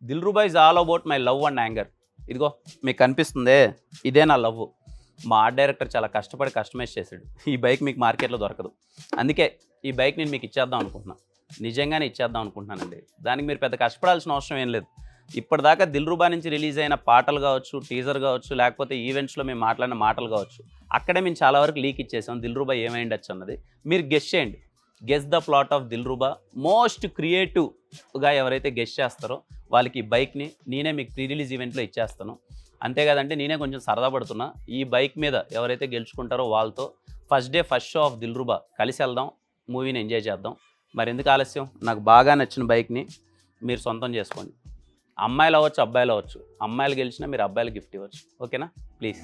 Dilruba is all about my love and anger. ఇదిగో మీకు కనిపిస్తుందే, ఇదే నా లవ్. మా ఆర్ట్ డైరెక్టర్ చాలా కష్టపడి కస్టమైజ్ చేశాడు. ఈ బైక్ మీకు మార్కెట్లో దొరకదు. అందుకే ఈ బైక్ నేను మీకు ఇచ్చేద్దాం అనుకుంటున్నాను. నిజంగానే ఇచ్చేద్దాం అనుకుంటున్నానండి. దానికి మీరు పెద్ద కష్టపడాల్సిన అవసరం ఏం లేదు. ఇప్పటిదాకా దిల్రుబా నుంచి రిలీజ్ అయిన పాటలు కావచ్చు, టీజర్ కావచ్చు, లేకపోతే ఈవెంట్స్లో మేము మాట్లాడిన మాటలు కావచ్చు, అక్కడే మేము చాలా వరకు లీక్ ఇచ్చేసాం. దిల్రుబా ఏమైండొచ్చు అన్నది మీరు గెస్ చేయండి. Guess the plot of Dilruba. Most క్రియేటివ్గా ఎవరైతే గెస్ చేస్తారో వాళ్ళకి ఈ బైక్ని నేనే మీకు ప్రీ రిలీజ్ ఈవెంట్లో ఇచ్చేస్తాను. అంతేకాదంటే నేనే కొంచెం సరదా పడుతున్నా. ఈ బైక్ మీద ఎవరైతే గెలుచుకుంటారో వాళ్ళతో first day first show off Dilruba కలిసి వెళ్దాం, మూవీని ఎంజాయ్ చేద్దాం. మరి ఎందుకు ఆలస్యం? నాకు బాగా నచ్చిన బైక్ని మీరు సొంతం చేసుకోండి. అమ్మాయిలు అవ్వచ్చు, అబ్బాయిలు అవ్వచ్చు. అమ్మాయిలు గెలిచినా మీరు అబ్బాయిలు గిఫ్ట్ ఇవ్వచ్చు. ఓకేనా? ప్లీజ్.